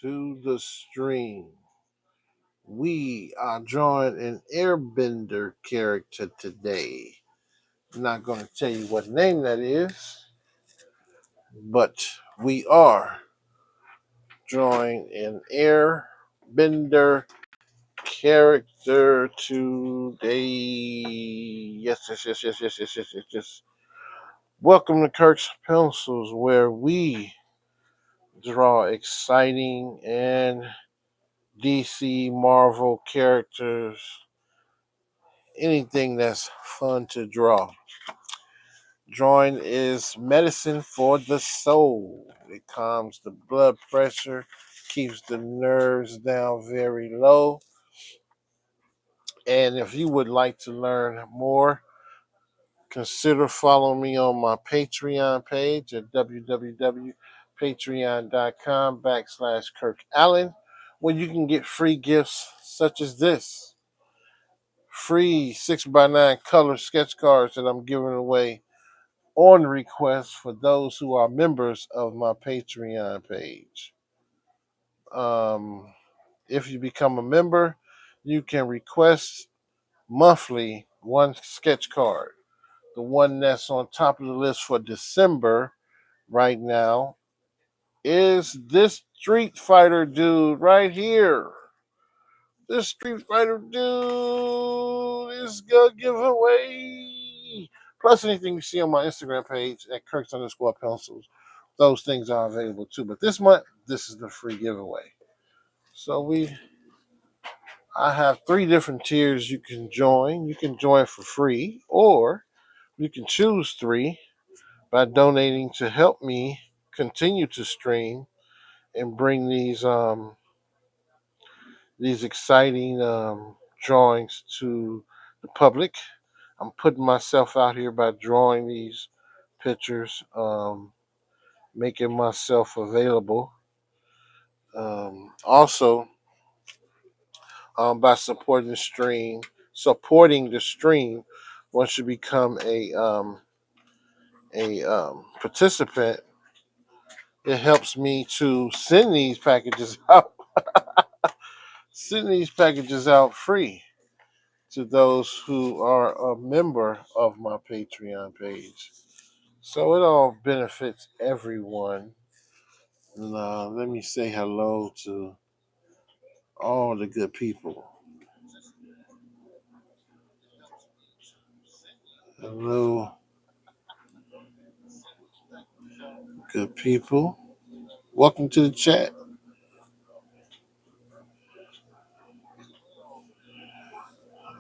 to the stream. We are drawing an Airbender character today. I'm not going to tell you what name that is, but we are drawing an Airbender character today. Yes. Welcome to Kirk's Pencils, where we draw exciting and DC Marvel characters, anything that's fun to draw. Drawing is medicine for the soul. It calms the blood pressure, keeps the nerves down very low. And if you would like to learn more, consider following me on my Patreon page at www.patreon.com/Kirk Allen, where you can get free gifts such as this. Free 6x9 color sketch cards that I'm giving away on request for those who are members of my Patreon page. If you become a member, you can request monthly one sketch card. The one that's on top of the list for December right now is this Street Fighter dude right here. This Street Fighter dude is gonna give away. Plus, anything you see on my Instagram page at Kirks_Pencils, those things are available too. But this month, this is the free giveaway. So I have 3 different tiers you can join. You can join for free, or you can choose 3 by donating to help me continue to stream and bring these exciting drawings to the public. I'm putting myself out here by drawing these pictures, making myself available. Also, by supporting the stream, once you become a participant, it helps me to send these packages out free to those who are a member of my Patreon page. So it all benefits everyone. And let me say hello to all the good people. Hello, good people. Welcome to the chat.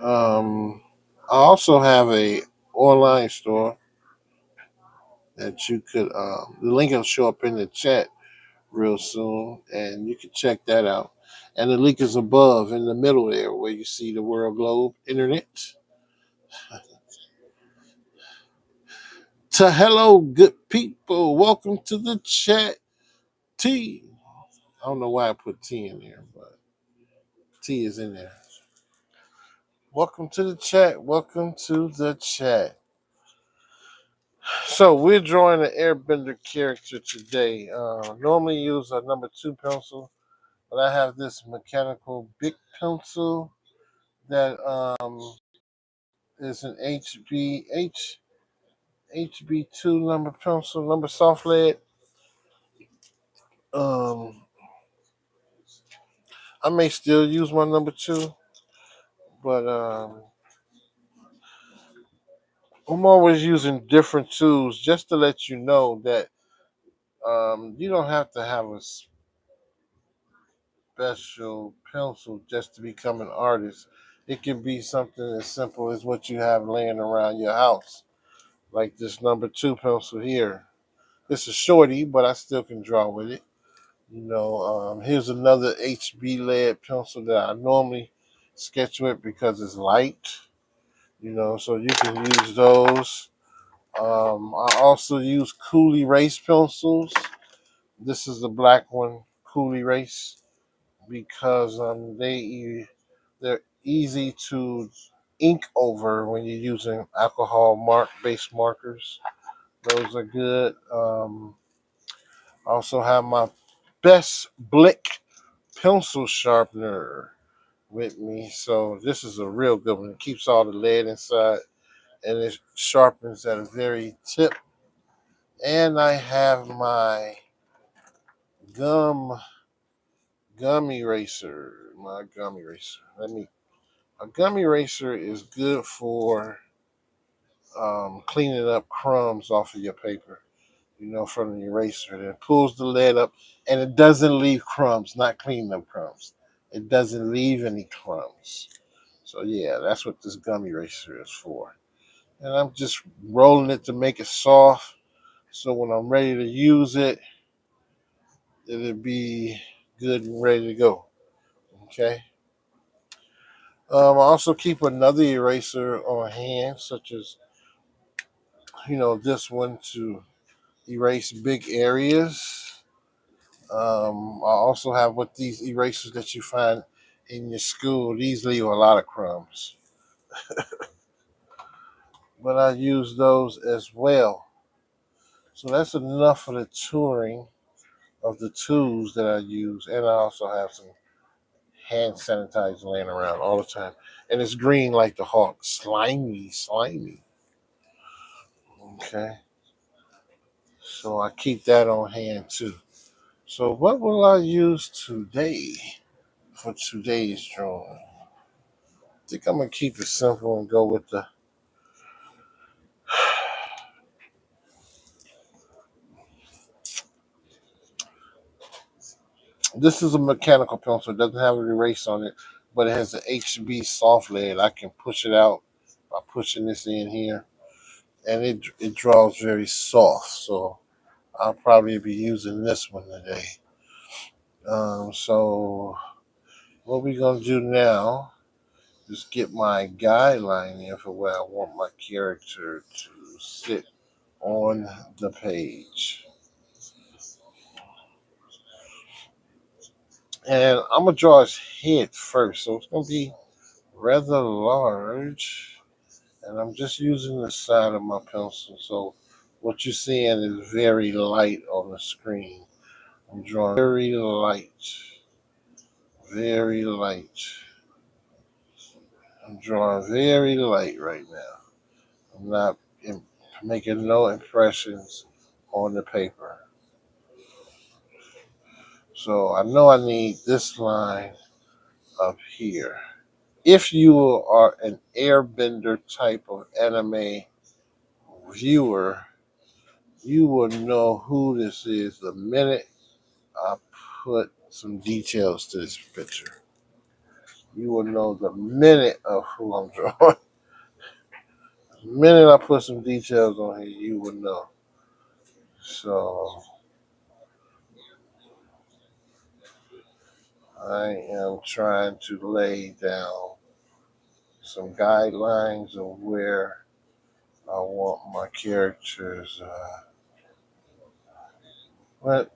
I also have a online store that you could. The link will show up in the chat real soon, and you can check that out. And the link is above in the middle there, where you see the world globe internet. To hello, good people. Welcome to the chat. T. I don't know why I put T in there, but T is in there. Welcome to the chat. Welcome to the chat. So we're drawing an Airbender character today. Normally use a number 2 pencil, but I have this mechanical big pencil that is an HB2 number pencil, number soft lead. Um, I may still use my number 2, but I'm always using different tools just to let you know that you don't have to have a special pencil just to become an artist. It can be something as simple as what you have laying around your house, like this number 2 pencil here. It's a shorty, but I still can draw with it. Here's another HB lead pencil that I normally sketch with because it's light. So you can use those. I also use Cool Erase pencils. This is the black one, Cool Erase, because they're easy to ink over when you're using alcohol based markers. Those are good. I also have my best Blick pencil sharpener with me. So this is a real good one. It keeps all the lead inside and it sharpens at a very tip. And I have my gum gum eraser. My gum eraser. A gum eraser is good for cleaning up crumbs off of your paper, from the eraser. It pulls the lead up and it doesn't leave crumbs, not cleaning up crumbs. It doesn't leave any crumbs. So yeah, that's what this gum eraser is for. And I'm just rolling it to make it soft. So when I'm ready to use it, it'll be good and ready to go. Okay. I also keep another eraser on hand, such as this one to erase big areas. I also have what these erasers that you find in your school. These leave a lot of crumbs, but I use those as well. So that's enough for the touring of the tools that I use, and I also have some hand sanitizer laying around all the time. And it's green like the hawk, slimy, slimy. Okay, so I keep that on hand too. So what will I use today for today's drawing? I think I'm gonna keep it simple and go with the. This is a mechanical pencil. It doesn't have an erase on it, but it has an HB soft lead. I can push it out by pushing this in here, and it draws very soft. So I'll probably be using this one today. So what we're gonna do now is get my guideline in for where I want my character to sit on the page. And I'm gonna draw his head first, so it's gonna be rather large. And I'm just using the side of my pencil, so what you're seeing is very light on the screen. I'm drawing very light. I'm drawing very light right now. I'm not making no impressions on the paper. So I know I need this line up here. If you are an Airbender type of anime viewer, you will know who this is the minute I put some details to this picture. You will know the minute of who I'm drawing. The minute I put some details on here, you will know. So I am trying to lay down some guidelines of where I want my characters, what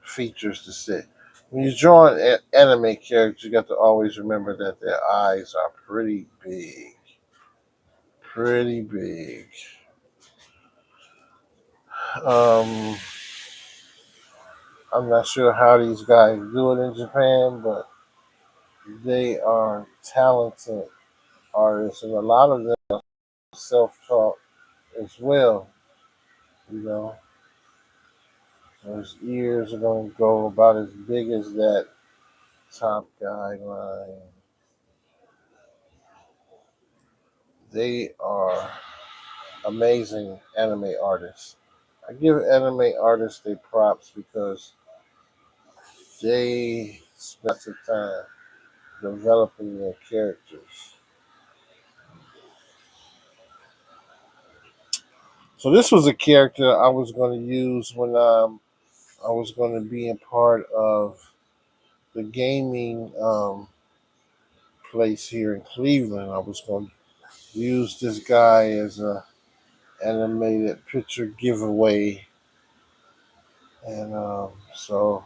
features to sit. When you're drawing anime characters, you got to always remember that their eyes are pretty big. Pretty big. Um, I'm not sure how these guys do it in Japan, but they are talented artists, and a lot of them are self-taught as well. You know, those ears are going to go about as big as that top guideline. They are amazing anime artists. I give anime artists their props because they spend some time developing their characters. So this was a character I was going to use when I was going to be a part of the gaming place here in Cleveland. I was going to use this guy as a animated picture giveaway, and so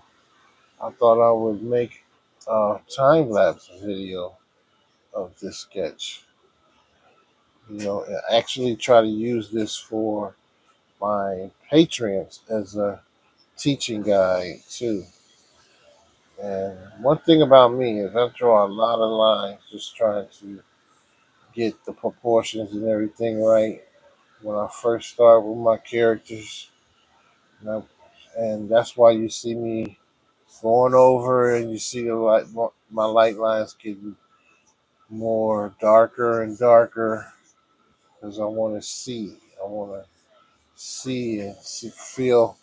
I thought I would make a time lapse video of this sketch. And actually try to use this for my patrons as a teaching guide too. And one thing about me is I draw a lot of lines just trying to get the proportions and everything right when I first start with my characters. And that's why you see me going over and you see the light, my light lines getting more darker and darker because I want to see. I want to see and feel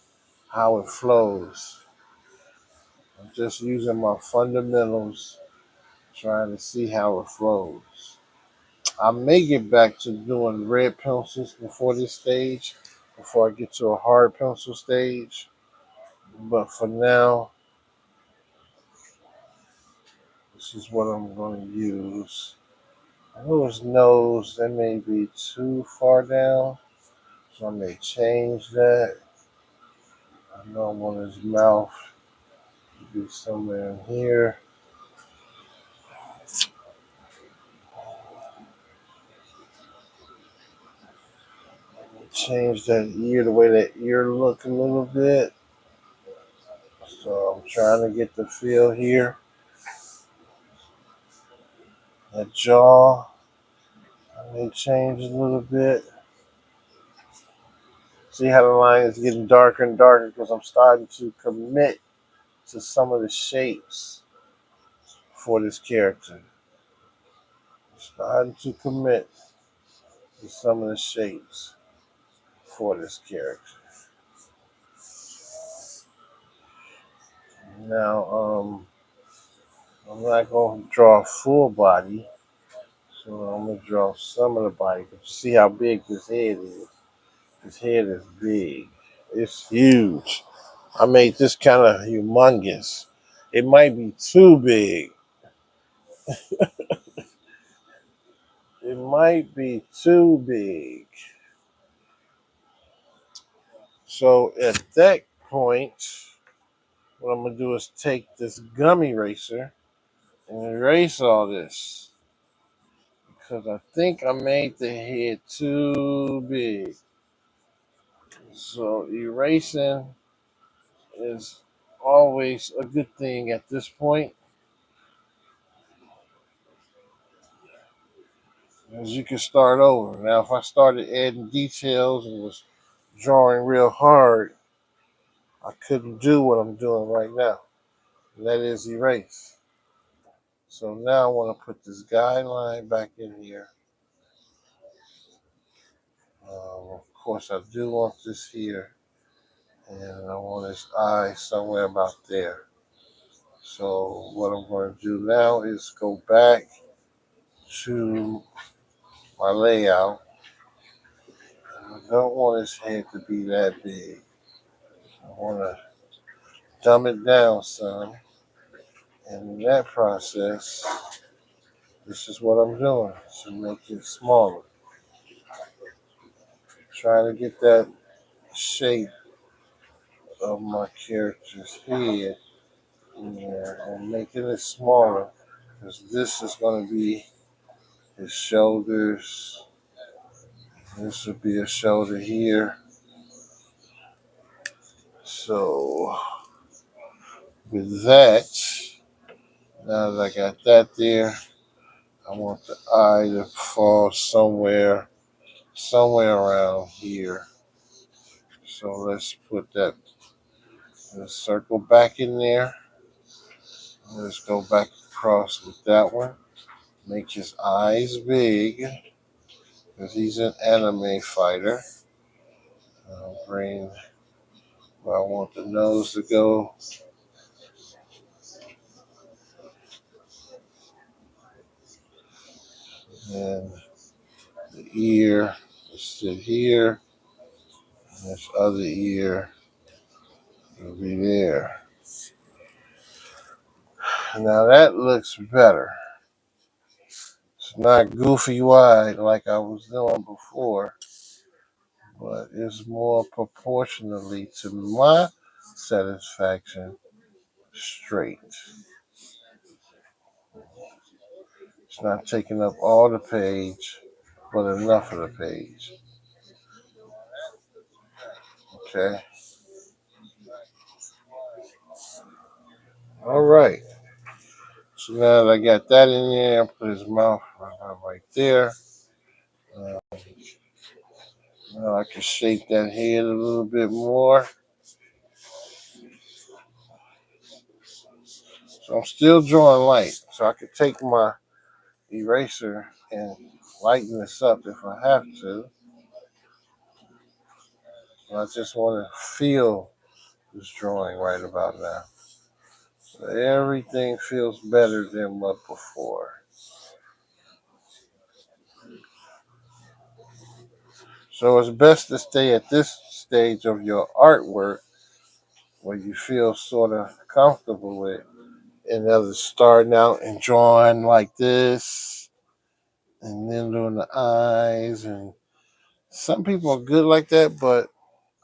how it flows. I'm just using my fundamentals, trying to see how it flows. I may get back to doing red pencils before this stage, before I get to a hard pencil stage. But for now, this is what I'm going to use. I know his nose, that may be too far down, so I may change that. I know I want his mouth to be somewhere in here. Change that ear, the way that ear look a little bit. So I'm trying to get the feel here. That jaw, I may change a little bit. See how the line is getting darker and darker because I'm starting to commit to some of the shapes for this character. I'm starting to commit to some of the shapes for this character. Now, I'm not going to draw a full body, so I'm going to draw some of the body. But you see how big this head is. His head is big. It's huge. I made this kind of humongous. It might be too big. It might be too big. So at that point, what I'm going to do is take this gum eraser and erase all this. Because I think I made the head too big. So erasing is always a good thing at this point. As you can start over. Now, if I started adding details and was drawing real hard, I couldn't do what I'm doing right now. And that is erase. So now I want to put this guideline back in here. Of course, I do want this here. And I want his eye somewhere about there. So what I'm going to do now is go back to my layout. I don't want his head to be that big. I want to dumb it down some. And in that process, this is what I'm doing to make it smaller. Trying to get that shape of my character's head in there and making it smaller because this is going to be his shoulders. This would be a shoulder here. So with that, now that I got that there, I want the eye to fall somewhere around here. So let's put that, let's circle back in there. Let's go back across with that one. Make his eyes big because he's an anime fighter. I'll bring where I want the nose to go. And the ear will sit here. And this other ear will be there. Now that looks better. It's not goofy wide like I was doing before, but it's more proportionally to my satisfaction straight. It's not taking up all the page, but enough of the page. Okay. All right. So now that I got that in there, I put his mouth right there. Uh, Now I can shape that head a little bit more. So I'm still drawing light. So I could take my eraser and lighten this up if I have to. I just want to feel this drawing right about now. So everything feels better than what before. So it's best to stay at this stage of your artwork where you feel sort of comfortable with. And others starting out and drawing like this and then doing the eyes. And some people are good like that, but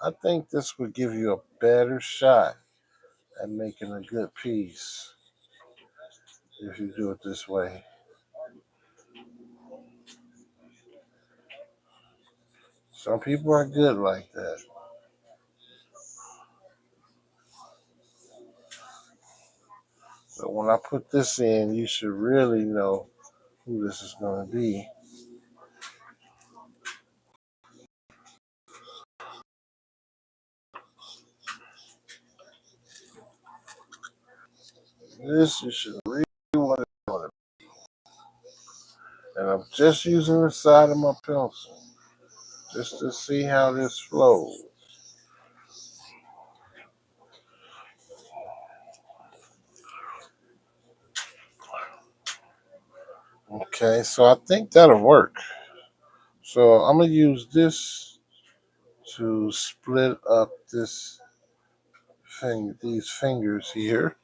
I think this would give you a better shot at making a good piece if you do it this way. Some people are good like that. So when I put this in, you should really know who this is going to be. This you should really want to. And I'm just using the side of my pencil just to see how this flows. Okay, so I think that'll work. So I'm gonna use this to split up this thing, these fingers here.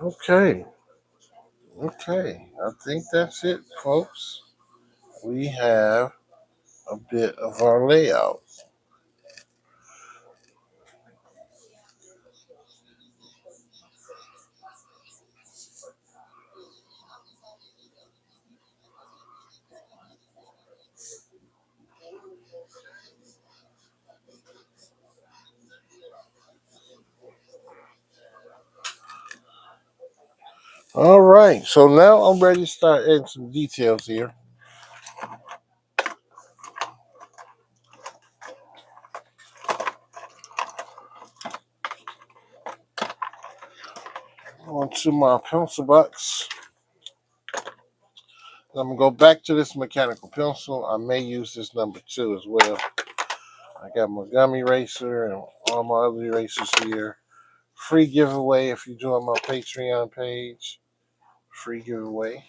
Okay, okay. I think that's it, folks. We have a bit of our layout. All right, so now I'm ready to start adding some details here. Onto my pencil box. I'm gonna go back to this mechanical pencil. I may use this number 2 as well. I got my gum eraser and all my other erasers here. Free giveaway if you join my Patreon page. Free giveaway.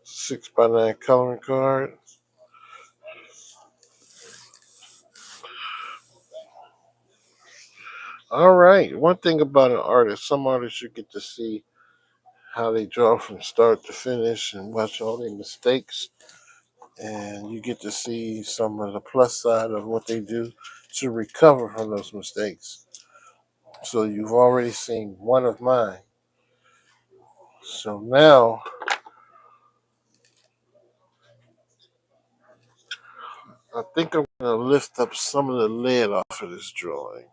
6x9 coloring card. All right. One thing about an artist, some artists you get to see how they draw from start to finish and watch all their mistakes. And you get to see some of the plus side of what they do to recover from those mistakes. So you've already seen one of mine. So now I think I'm going to lift up some of the lead off of this drawing.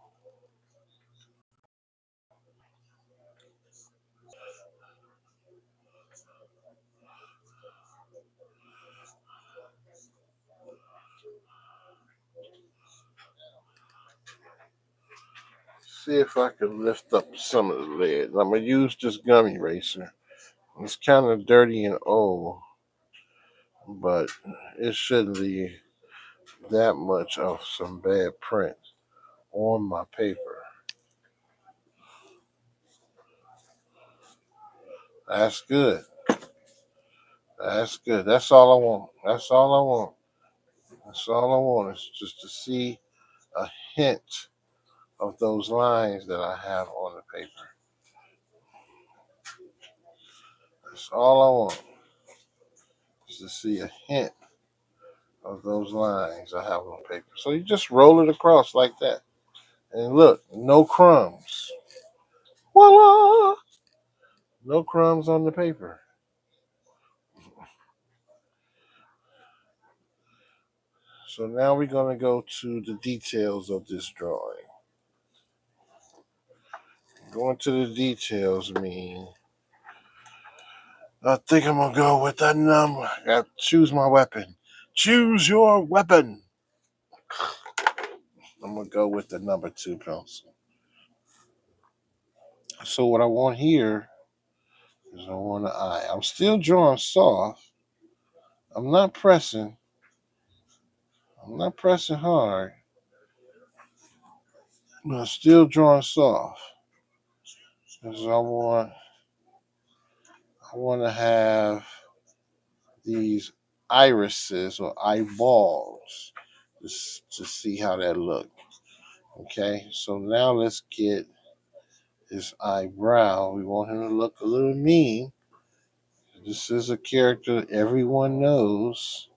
See if I can lift up some of the lead. I'm going to use this gum eraser. It's kind of dirty and old, but it shouldn't be that much of some bad print on my paper. That's good. That's good. That's all I want. That's all I want. That's all I want is just to see a hint of those lines that I have on the paper. That's all I want is to see a hint of those lines I have on paper. So you just roll it across like that. And look, no crumbs. Voila! No crumbs on the paper. So now we're going to go to the details of this drawing. Going to the details mean I think I'm going to go with that number. I got to choose my weapon. Choose your weapon. I'm going to go with the number 2 pencil. So what I want here is I want an eye. I'm still drawing soft. I'm not pressing. I'm not pressing hard. But I'm still drawing soft. Because I want to have these irises or eyeballs just to see how that look. Okay, so now let's get his eyebrow. We want him to look a little mean. This is a character everyone knows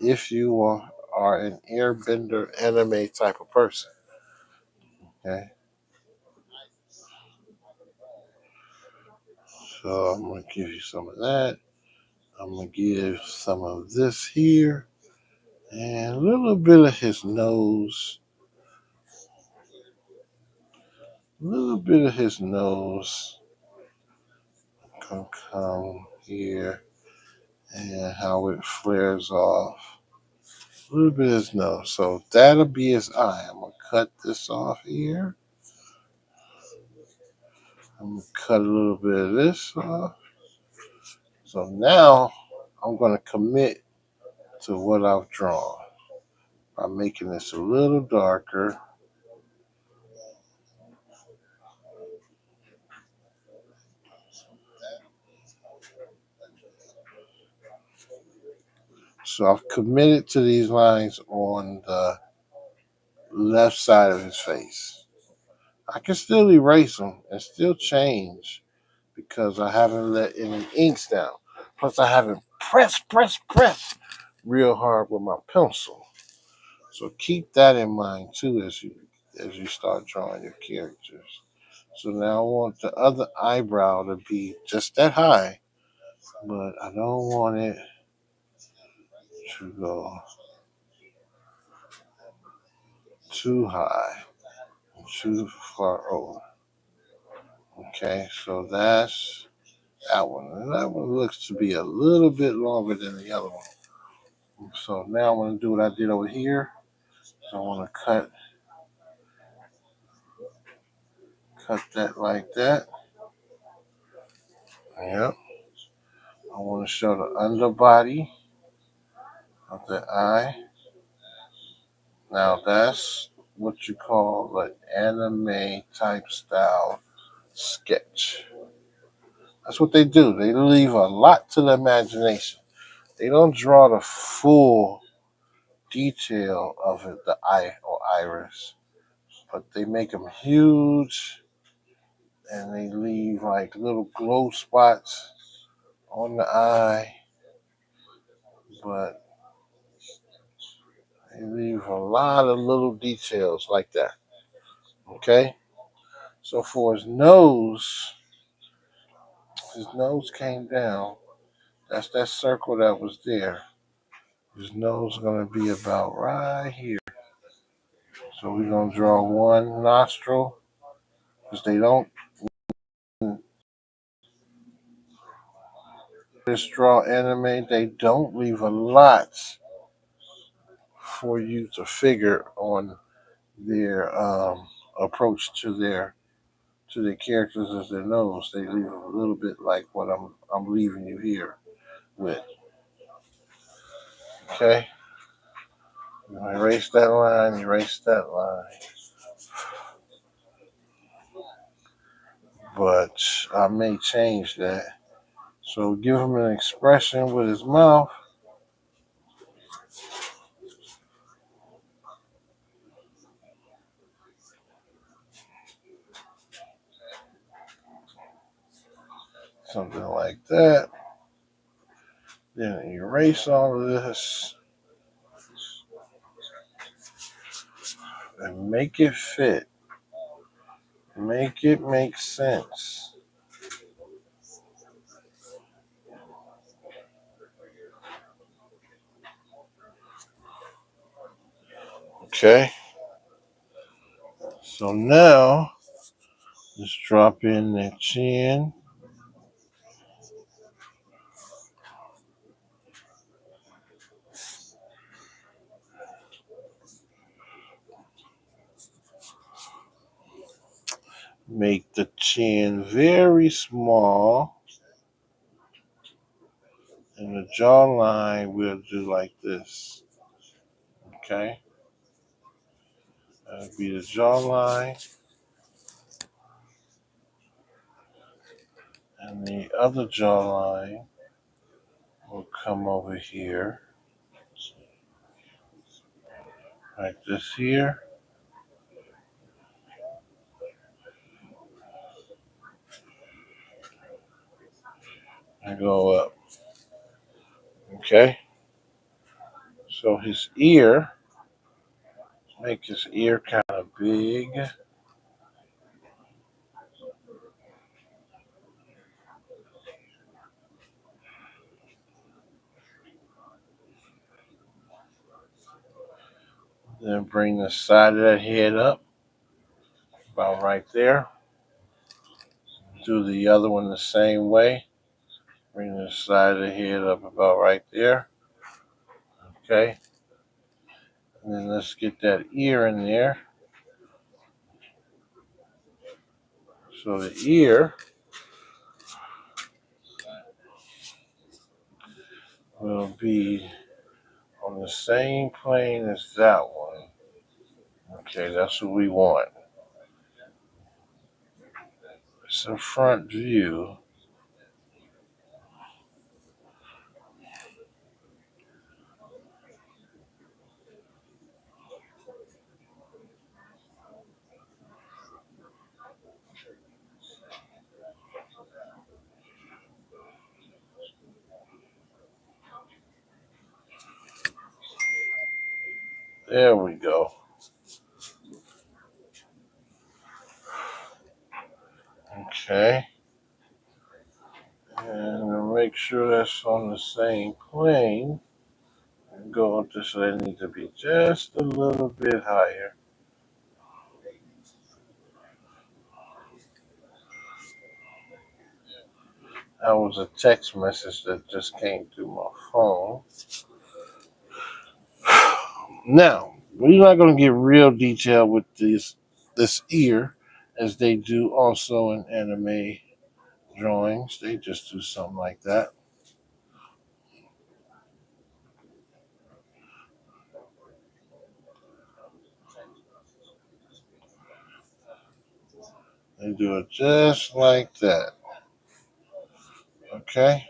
if you are an Airbender anime type of person. Okay, so I'm gonna give you some of that. I'm gonna give some of this here and a little bit of his nose. A little bit of his nose can come here and how it flares off. A little bit of his nose. So that'll be his eye. I'm going to cut this off here. I'm going to cut a little bit of this off. So now I'm going to commit to what I've drawn by making this a little darker. So I've committed to these lines on the left side of his face. I can still erase them and still change because I haven't let any inks down. Plus, I haven't pressed real hard with my pencil. So keep that in mind too as you start drawing your characters. So now I want the other eyebrow to be just that high, but I don't want it to go too high, too far over. Okay, so that's that one. And that one looks to be a little bit longer than the other one. So now I'm going to do what I did over here. So I want to cut that like that. Yep. I want to show the underbody of the eye. Now that's what you call an anime type style sketch. That's what they do. They leave a lot to the imagination. They don't draw the full detail of it, the eye or iris, but they make them huge and they leave like little glow spots on the eye, but they leave a lot of little details like that. Okay? So for his nose came down. That's that circle that was there. His nose is going to be about right here. So we're going to draw one nostril because they don't just draw anime. They don't leave a lot for you to figure on their approach to their characters as their nose. They leave a little bit like what I'm leaving you here with. Okay, erase that line, erase that line. But I may change that. So give him an expression with his mouth. Something like that. Then erase all of this and make it fit. Make it make sense. Okay. So now let's drop in the chin. Make the chin very small. And the jawline we'll do like this. Okay. That'll be the jawline. And the other jawline will come over here. Like this here. And go up. Okay. So his ear, make his ear kind of big. Then bring the side of that head up. About right there. Do the other one the same way. Bring the side of the head up about right there. Okay. And then let's get that ear in there. So the ear will be on the same plane as that one. Okay, that's what we want. It's a front view. There we go. Okay. And to make sure that's on the same plane, go up to so they need to be just a little bit higher. That was a text message that just came through my phone. Now, we're not going to get real detailed with this ear, as they do also in anime drawings. They just do something like that. They do it just like that. Okay?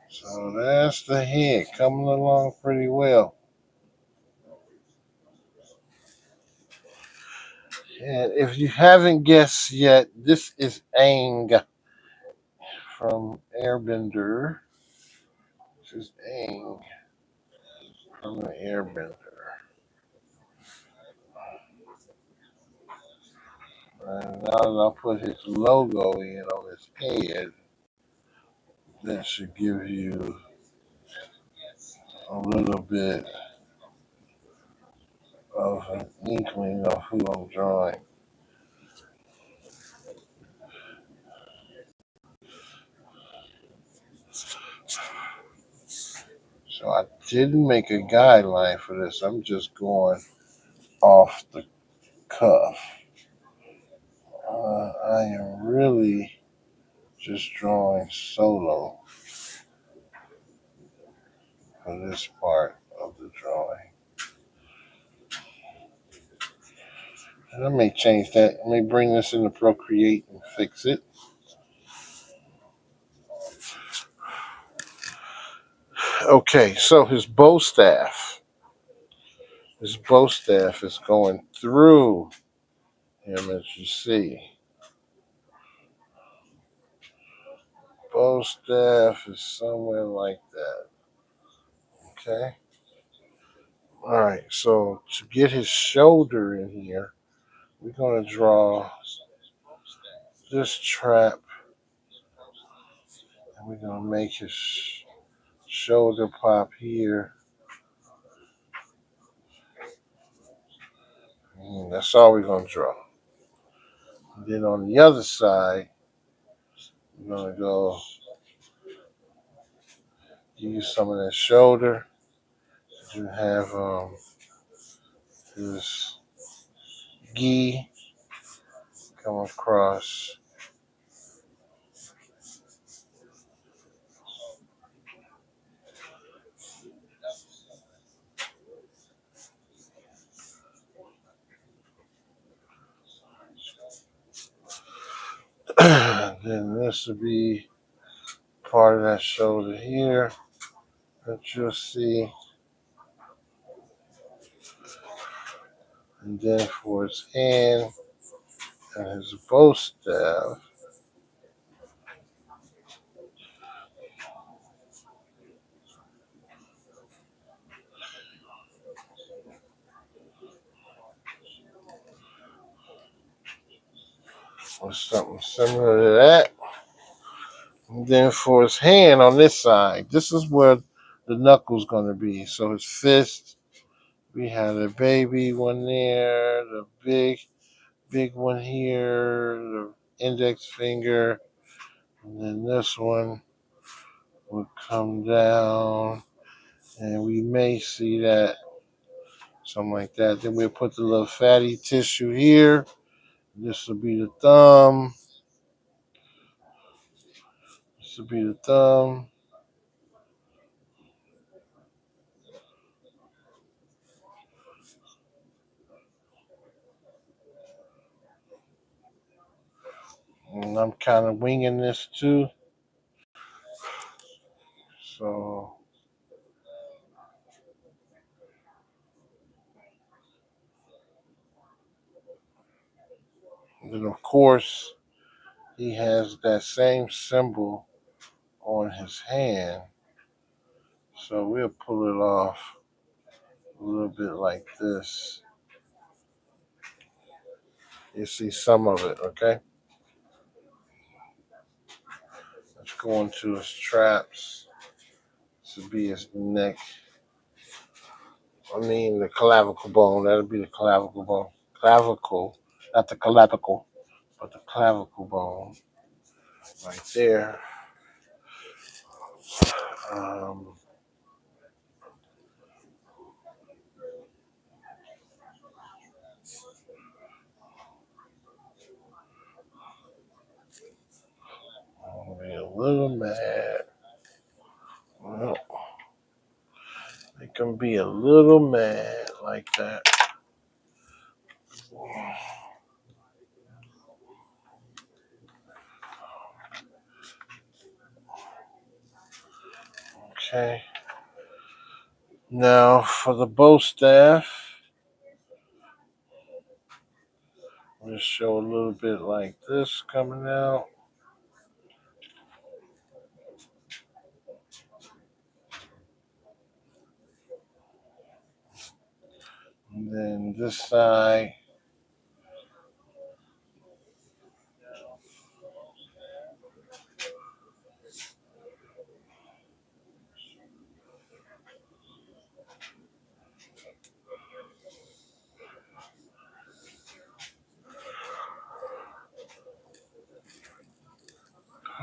So that's the head coming along pretty well. And if you haven't guessed yet, this is Aang from Airbender. This is Aang from the Airbender. And now that I'll put his logo in on his head, that should give you a little bit of an inkling of who I'm drawing. So I didn't make a guideline for this. I'm just going off the cuff. I am really just drawing solo for this part of the drawing. And I may change that. I may bring this into Procreate and fix it. Okay, so his bow staff. His bow staff is going through him, as you see. Bow staff is somewhere like that. Okay. All right. So to get his shoulder in here, we're gonna draw this trap, and we're gonna make his shoulder pop here. And that's all we're going to draw. And then on the other side, we're going to go use some of that shoulder to have this gi come across. Then this will be part of that shoulder here that you'll see. And then for his hand and his bow staff, or something similar to that. And then for his hand on this side, this is where the knuckle's going to be. So his fist, we have the baby one there, the big one here, the index finger, and then this one will come down, and we may see that, something like that. Then we'll put the little fatty tissue here. This will be the thumb. This will be the thumb. And I'm kind of winging this too. So then, of course, he has that same symbol on his hand. So we'll pull it off a little bit like this. You see some of it, okay? Let's go into his traps. This will be his neck. I mean, the clavicle bone. That'll be the clavicle bone. Clavicle, not the clavicle, but the clavicle bone right there. Um, I'll be a little mad. Well, it can be a little mad like that. Okay. Now for the bow staff, we'll show a little bit like this coming out. And then this side,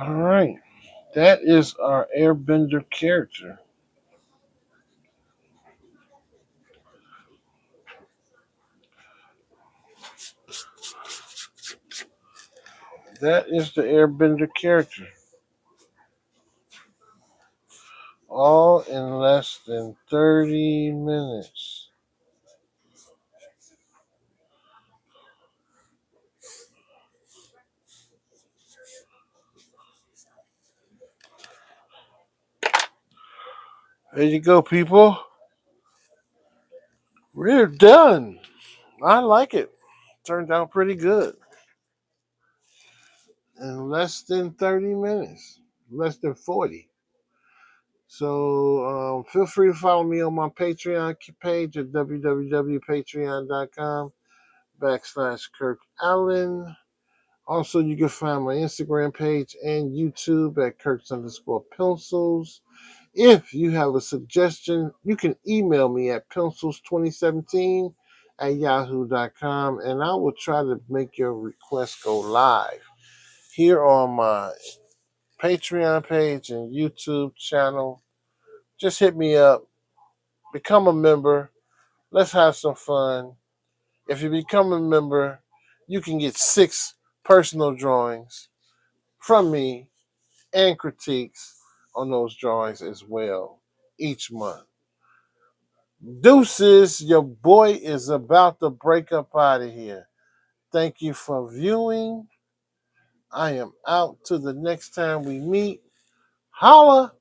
all right. That is our Airbender character. That is the Airbender character. All in less than 30 minutes. There you go, people. We're done. I like it. Turned out pretty good. In less than 30 minutes. Less than 40. So feel free to follow me on my Patreon page at www.patreon.com/Kirk Allen. Also, you can find my Instagram page and YouTube at Kirks_pencils. If you have a suggestion, you can email me at pencils2017 at yahoo.com, and I will try to make your request go live here on my Patreon page and YouTube channel. Just hit me up, become a member. Let's have some fun. If you become a member, you can get 6 personal drawings from me and critiques on those drawings as well each month. Deuces, your boy is about to break up out of here. Thank you for viewing. I am out till the next time we meet. Holla!